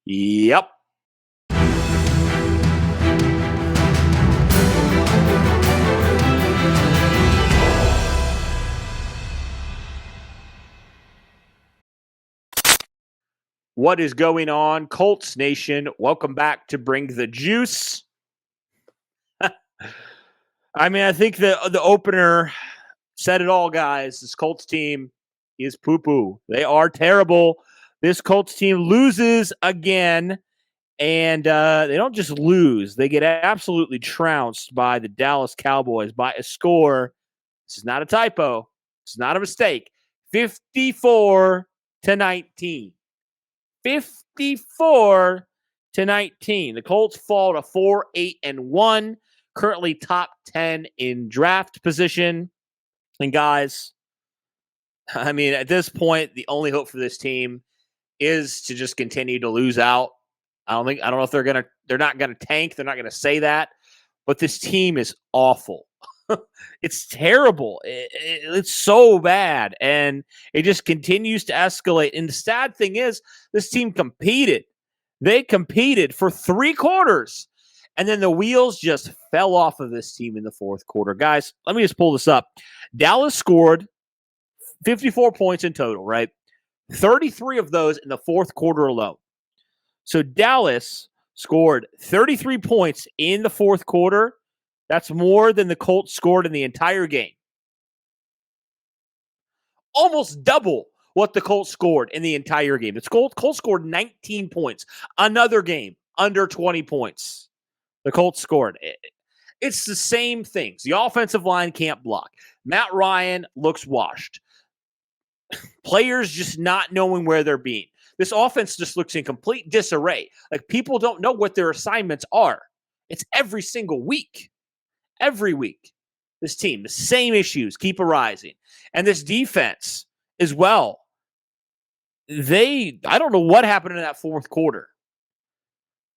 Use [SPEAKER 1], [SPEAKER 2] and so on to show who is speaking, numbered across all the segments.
[SPEAKER 1] Yep. What is going on, Colts Nation? Welcome back to Bring the Juice. I think the opener said it all, guys. This Colts team is poo-poo. They are terrible. This Colts team loses again, and they don't just lose. They get absolutely trounced by the Dallas Cowboys by a score. This is not a typo. It's not a mistake. 54-19. 54-19. The Colts fall to 4-8-1, currently top 10 in draft position. And guys, at this point, the only hope for this team is to just continue to lose out. I don't know if they're not gonna tank. They're not gonna say that, but this team is awful. It's terrible. It's so bad, and it just continues to escalate. And the sad thing is, this team competed. They competed for 3 quarters, and then the wheels just fell off of this team in the fourth quarter. Guys, let me just pull this up. Dallas scored 54 points in total, right? 33 of those in the fourth quarter alone. So Dallas scored 33 points in the fourth quarter. That's more than the Colts scored in the entire game. Almost double what the Colts scored in the entire game. The Colts scored 19 points. Another game under 20 points. The Colts scored. It's the same things. The offensive line can't block. Matt Ryan looks washed. Players just not knowing where they're being. This offense just looks in complete disarray. Like, people don't know what their assignments are. It's every single week. Every week, this team, the same issues keep arising. And this defense as well. I don't know what happened in that fourth quarter.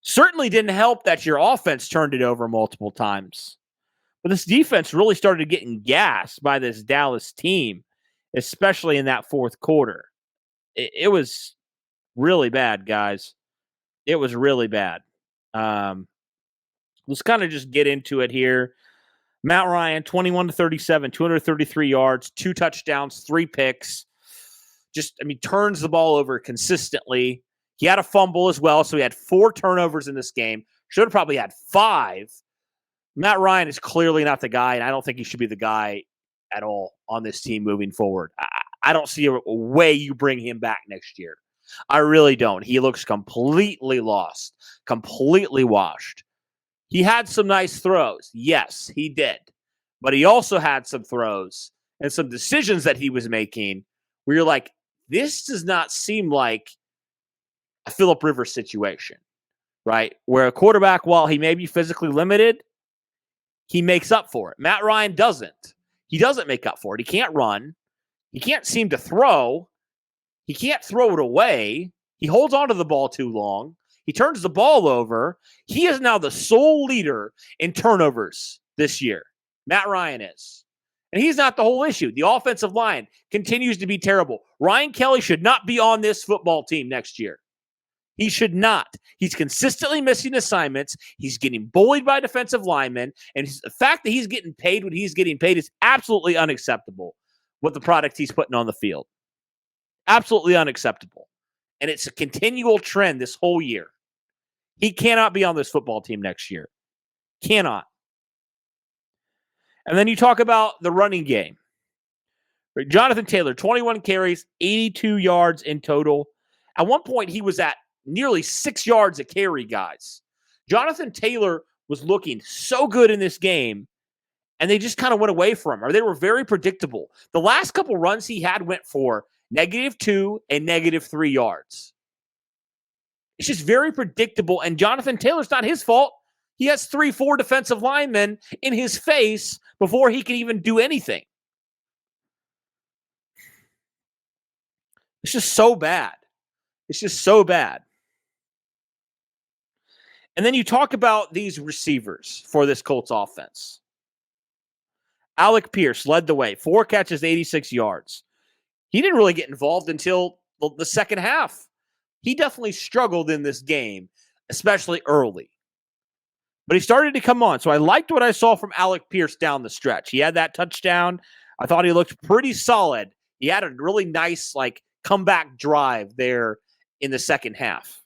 [SPEAKER 1] Certainly didn't help that your offense turned it over multiple times. But this defense really started getting gassed by this Dallas team, especially in that fourth quarter. It was really bad, guys. It was really bad. Let's kind of just get into it here. Matt Ryan, 21-37, 233 yards, 2 touchdowns, 3 picks. Turns the ball over consistently. He had a fumble as well, so he had 4 turnovers in this game. Should have probably had 5. Matt Ryan is clearly not the guy, and I don't think he should be the guy at all on this team moving forward. I don't see a way you bring him back next year. I really don't. He looks completely lost, completely washed. He had some nice throws. Yes, he did. But he also had some throws and some decisions that he was making where you're like, this does not seem like a Phillip Rivers situation, right? Where a quarterback, while he may be physically limited, he makes up for it. Matt Ryan doesn't. He doesn't make up for it. He can't run. He can't seem to throw. He can't throw it away. He holds onto the ball too long. He turns the ball over. He is now the sole leader in turnovers this year. Matt Ryan is. And he's not the whole issue. The offensive line continues to be terrible. Ryan Kelly should not be on this football team next year. He should not. He's consistently missing assignments. He's getting bullied by defensive linemen. And the fact that he's getting paid what he's getting paid is absolutely unacceptable with the product he's putting on the field. Absolutely unacceptable. And it's a continual trend this whole year. He cannot be on this football team next year. Cannot. And then you talk about the running game. Jonathan Taylor, 21 carries, 82 yards in total. At one point, he was at nearly 6 yards a carry, guys. Jonathan Taylor was looking so good in this game, and they just kind of went away from him, or they were very predictable. The last couple runs he had went for -2 and -3 yards. It's just very predictable, and Jonathan Taylor's not his fault. He has 3-4 defensive linemen in his face before he can even do anything. It's just so bad. It's just so bad. And then you talk about these receivers for this Colts offense. Alec Pierce led the way. 4 catches, 86 yards. He didn't really get involved until the second half. he definitely struggled in this game, especially early. But he started to come on. So I liked what I saw from Alec Pierce down the stretch. He had that touchdown. I thought he looked pretty solid. He had a really nice comeback drive there in the second half.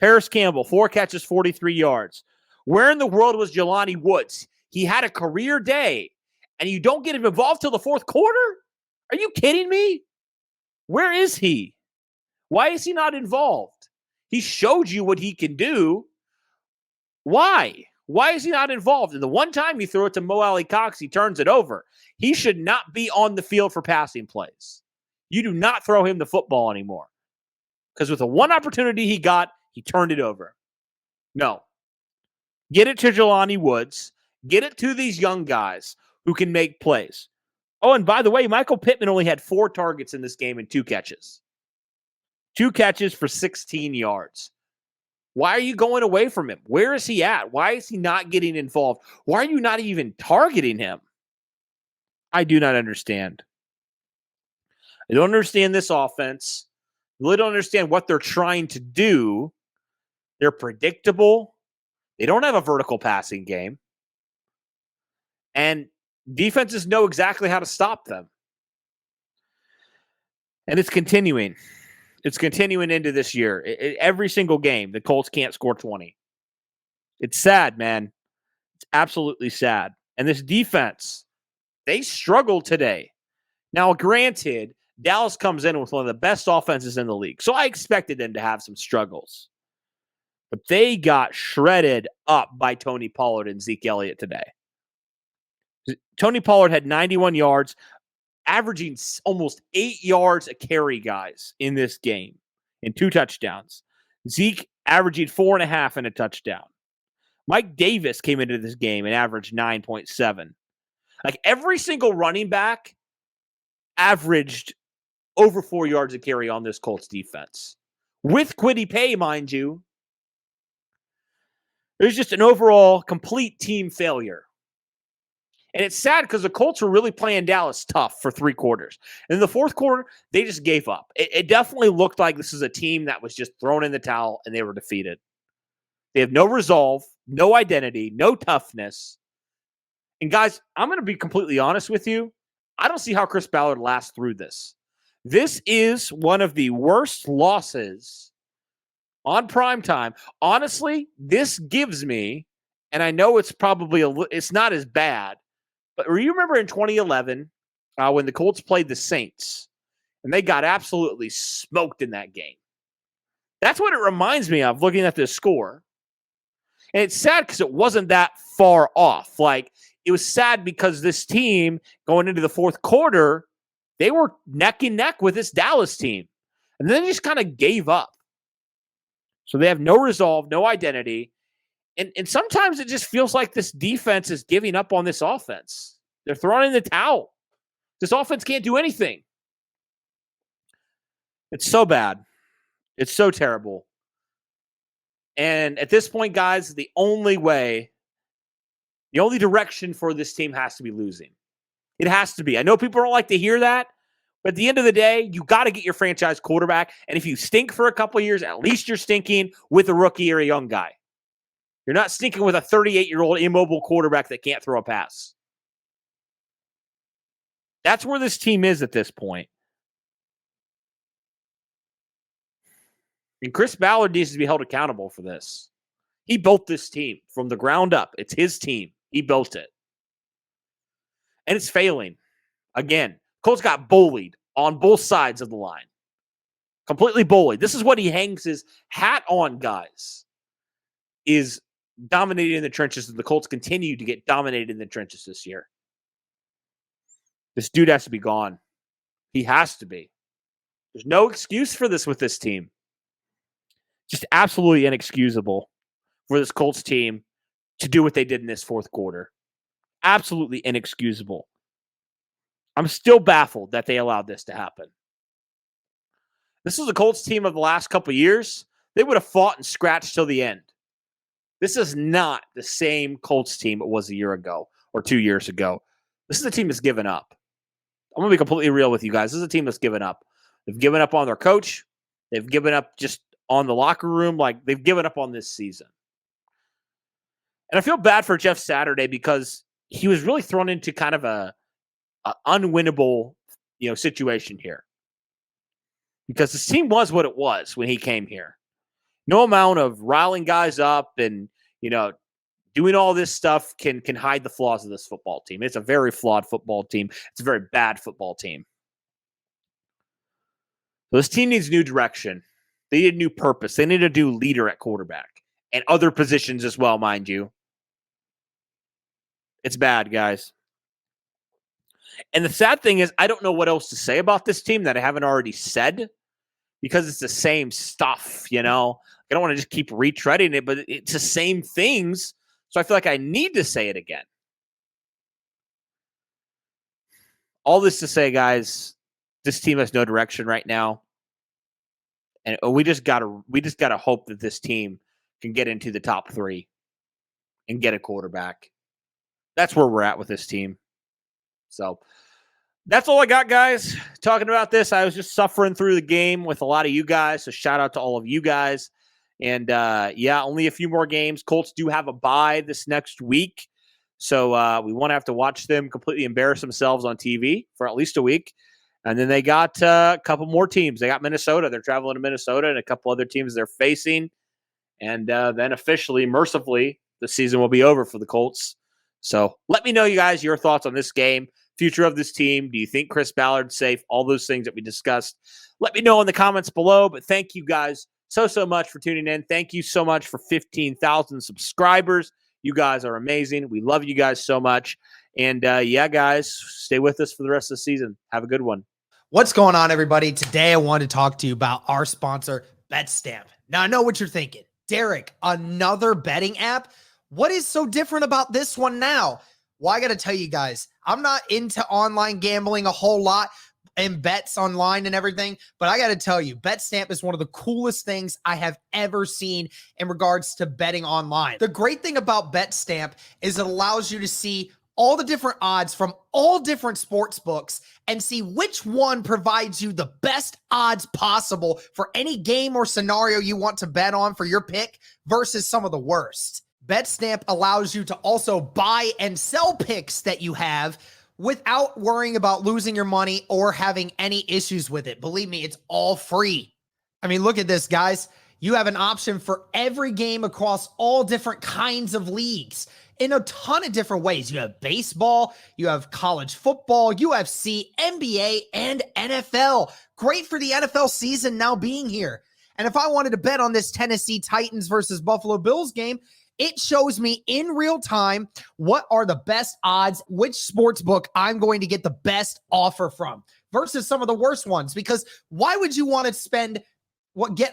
[SPEAKER 1] Paris Campbell, 4 catches, 43 yards. Where in the world was Jelani Woods? He had a career day, and you don't get him involved till the fourth quarter? Are you kidding me? Where is he? Why is he not involved? He showed you what he can do. Why? Why is he not involved? And the one time you throw it to Mo Alley Cox, he turns it over. He should not be on the field for passing plays. You do not throw him the football anymore. Because with the one opportunity he got, he turned it over. No. Get it to Jelani Woods. Get it to these young guys who can make plays. Oh, and by the way, Michael Pittman only had 4 targets in this game and 2 catches. 2 catches for 16 yards. Why are you going away from him? Where is he at? Why is he not getting involved? Why are you not even targeting him? I do not understand. I don't understand this offense. I really don't understand what they're trying to do. They're predictable. They don't have a vertical passing game. And defenses know exactly how to stop them. And it's continuing. It's continuing into this year. Every single game, the Colts can't score 20. It's sad, man. It's absolutely sad. And this defense, they struggled today. Now, granted, Dallas comes in with one of the best offenses in the league, so I expected them to have some struggles. But they got shredded up by Tony Pollard and Zeke Elliott today. Tony Pollard had 91 yards, averaging almost 8 yards a carry, guys, in this game, and 2 touchdowns. Zeke averaging 4.5 and a touchdown. Mike Davis came into this game and averaged 9.7. Every single running back averaged over 4 yards a carry on this Colts defense. With Kwity Paye, mind you. It was just an overall complete team failure. And it's sad because the Colts were really playing Dallas tough for 3 quarters. And in the fourth quarter, they just gave up. It definitely looked like this is a team that was just thrown in the towel and they were defeated. They have no resolve, no identity, no toughness. And guys, I'm going to be completely honest with you. I don't see how Chris Ballard lasts through this. This is one of the worst losses on primetime. Honestly, this gives me, and I know it's probably it's not as bad, but you remember in 2011 when the Colts played the Saints and they got absolutely smoked in that game. That's what it reminds me of looking at this score. And it's sad because it wasn't that far off. It was sad because this team going into the fourth quarter, they were neck and neck with this Dallas team. And then they just kind of gave up. So they have no resolve, no identity. And sometimes it just feels like this defense is giving up on this offense. They're throwing in the towel. This offense can't do anything. It's so bad. It's so terrible. And at this point, guys, the only direction for this team has to be losing. It has to be. I know people don't like to hear that, but at the end of the day, you got to get your franchise quarterback. And if you stink for a couple of years, at least you're stinking with a rookie or a young guy. You're not stinking with a 38-year-old immobile quarterback that can't throw a pass. That's where this team is at this point. And Chris Ballard needs to be held accountable for this. He built this team from the ground up. It's his team. He built it. And it's failing. Again, Colts got bullied on both sides of the line. Completely bullied. This is what he hangs his hat on, guys, is dominating in the trenches, and the Colts continue to get dominated in the trenches this year. This dude has to be gone. He has to be. There's no excuse for this with this team. Just absolutely inexcusable for this Colts team to do what they did in this fourth quarter. Absolutely inexcusable. I'm still baffled that they allowed this to happen. This is the Colts team of the last couple of years. They would have fought and scratched till the end. This is not the same Colts team it was a year ago or 2 years ago. This is a team that's given up. I'm going to be completely real with you guys. This is a team that's given up. They've given up on their coach. They've given up just on the locker room. Like, they've given up on this season. And I feel bad for Jeff Saturday because he was really thrown into kind of a unwinnable, situation here. Because this team was what it was when he came here. No amount of riling guys up and, doing all this stuff can hide the flaws of this football team. It's a very flawed football team. It's a very bad football team. So this team needs new direction. They need a new purpose. They need a new leader at quarterback and other positions as well, mind you. It's bad, guys. And the sad thing is, I don't know what else to say about this team that I haven't already said because it's the same stuff, I don't want to just keep retreading it, but it's the same things. So I feel like I need to say it again. All this to say, guys, this team has no direction right now. And we just gotta hope that this team can get into the top 3 and get a quarterback. That's where we're at with this team. So that's all I got, guys. Talking about this, I was just suffering through the game with a lot of you guys. So shout out to all of you guys. And only a few more games. Colts do have a bye this next week. So we won't have to watch them completely embarrass themselves on TV for at least a week. And then they got a couple more teams. They got Minnesota. They're traveling to Minnesota and a couple other teams they're facing. And then officially, mercifully, the season will be over for the Colts. So let me know, you guys, your thoughts on this game, future of this team. Do you think Chris Ballard's safe? All those things that we discussed. Let me know in the comments below. But thank you guys so much for tuning in. Thank you so much for 15,000 subscribers. You guys are amazing. We love you guys so much. And guys, stay with us for the rest of the season. Have a good one.
[SPEAKER 2] What's going on, everybody? Today, I want to talk to you about our sponsor, BetStamp. Now, I know what you're thinking. Derek, another betting app? What is so different about this one now? Well, I got to tell you guys, I'm not into online gambling a whole lot and bets online and everything, but I got to tell you, BetStamp is one of the coolest things I have ever seen in regards to betting online. The great thing about BetStamp is it allows you to see all the different odds from all different sports books and see which one provides you the best odds possible for any game or scenario you want to bet on for your pick versus some of the worst. BetStamp allows you to also buy and sell picks that you have without worrying about losing your money or having any issues with it. Believe me, it's all free. I mean, look at this, guys. You have an option for every game across all different kinds of leagues in a ton of different ways. You have baseball, you have college football, UFC, NBA, and NFL. Great for the NFL season now being here. And if I wanted to bet on this Tennessee Titans versus Buffalo Bills game, it shows me in real time what are the best odds, which sports book I'm going to get the best offer from versus some of the worst ones. Because why would you want to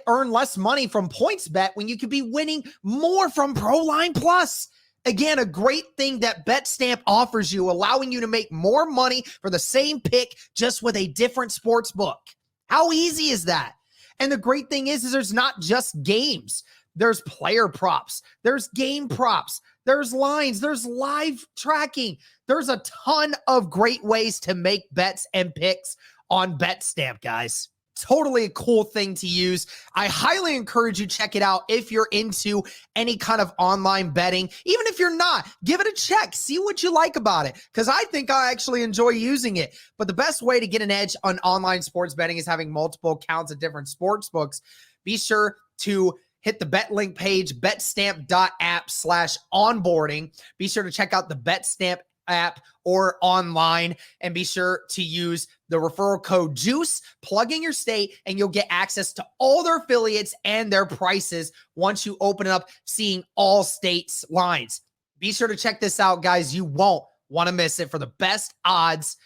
[SPEAKER 2] earn less money from PointsBet when you could be winning more from ProLine Plus? Again, a great thing that BetStamp offers you, allowing you to make more money for the same pick just with a different sports book. How easy is that? And the great thing is there's not just games. There's player props. There's game props. There's lines. There's live tracking. There's a ton of great ways to make bets and picks on BetStamp, guys. Totally a cool thing to use. I highly encourage you check it out if you're into any kind of online betting. Even if you're not, give it a check. See what you like about it, because I think I actually enjoy using it. But the best way to get an edge on online sports betting is having multiple accounts at different sports books. Be sure to hit the BetLink page, betstamp.app/onboarding. Be sure to check out the BetStamp app or online, and be sure to use the referral code JUICE, plug in your state, and you'll get access to all their affiliates and their prices once you open it up, seeing all states' lines. Be sure to check this out, guys. You won't want to miss it for the best odds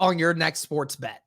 [SPEAKER 2] on your next sports bet.